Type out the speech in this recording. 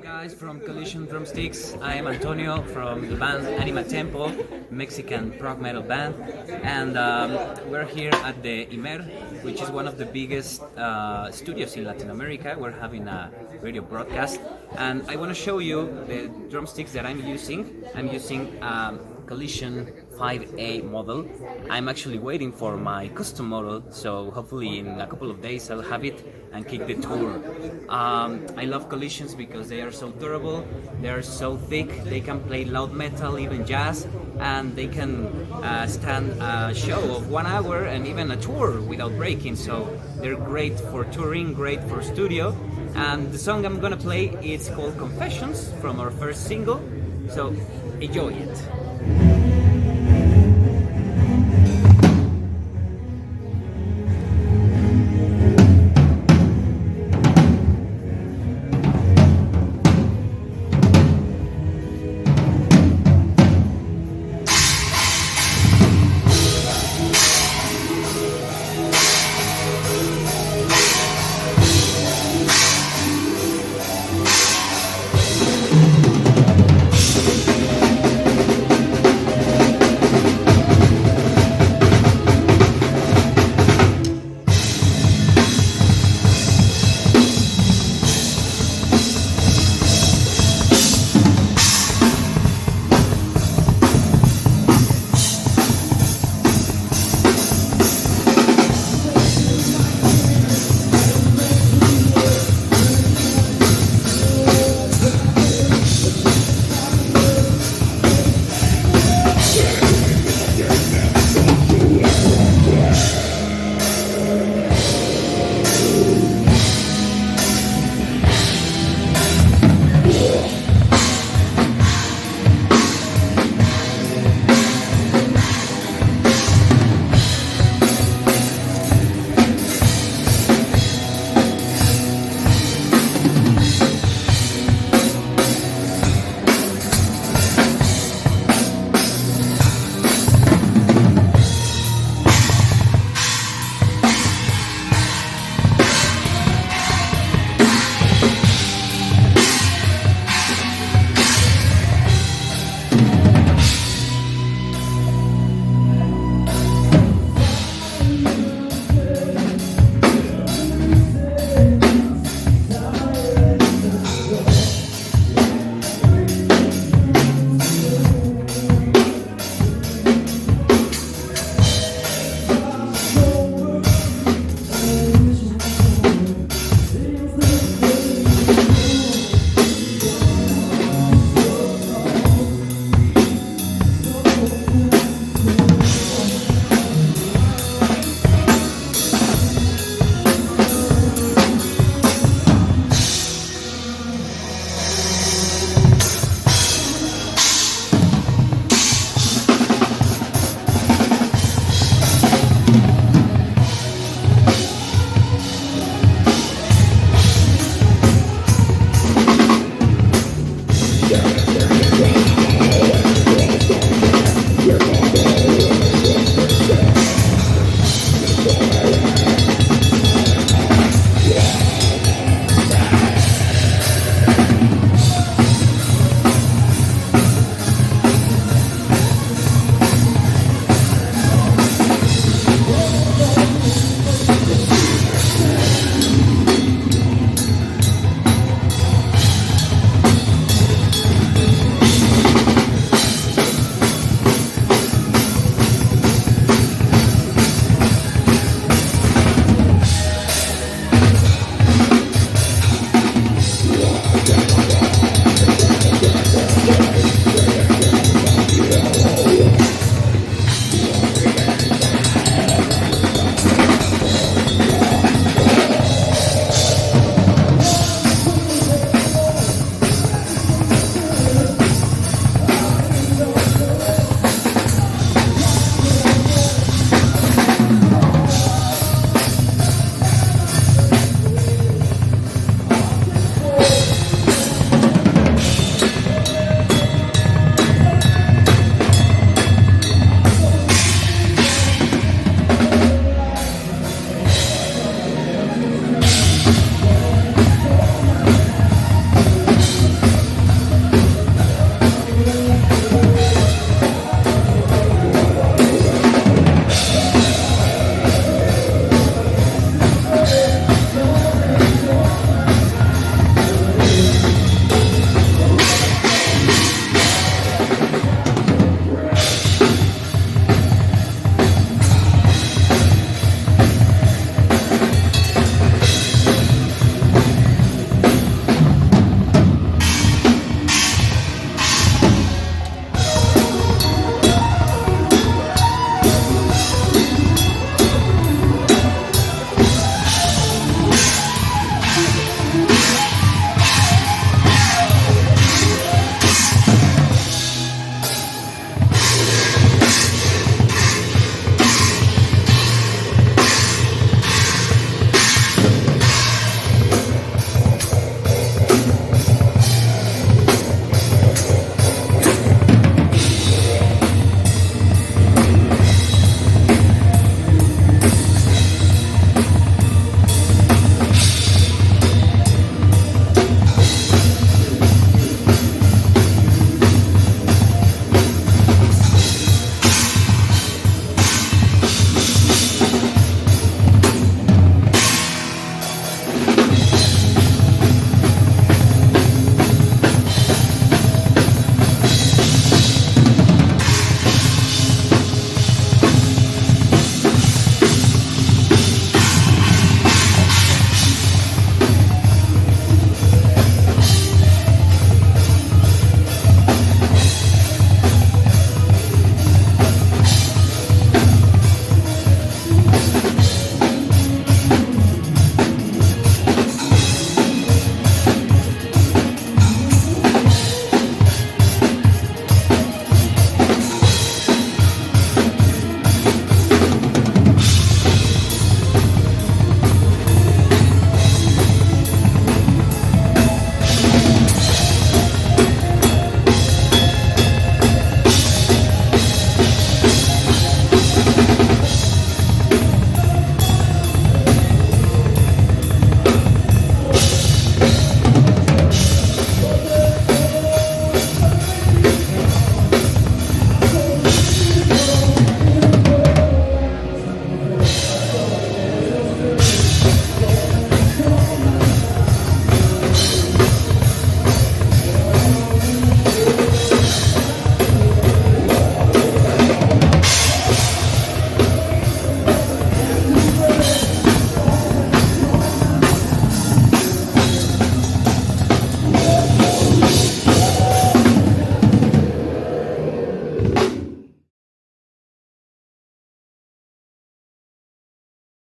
Guys from Collision Drumsticks. I am Antonio from the band Anima Tempo, Mexican prog metal band, and we're here at the IMER, which is one of the biggest studios in Latin America. We're having a radio broadcast, and I want to show you the drumsticks that I'm using. I'm using Collision 5A model. I'm actually waiting for my custom model, so hopefully in a couple of days I'll have it and kick the tour. I love Collisions because they are so durable, they are so thick, they can play loud metal, even jazz, and they can stand a show of 1 hour and even a tour without breaking. So they're great for touring, great for studio. And the song I'm gonna play is called Confessions from our first single, so enjoy it.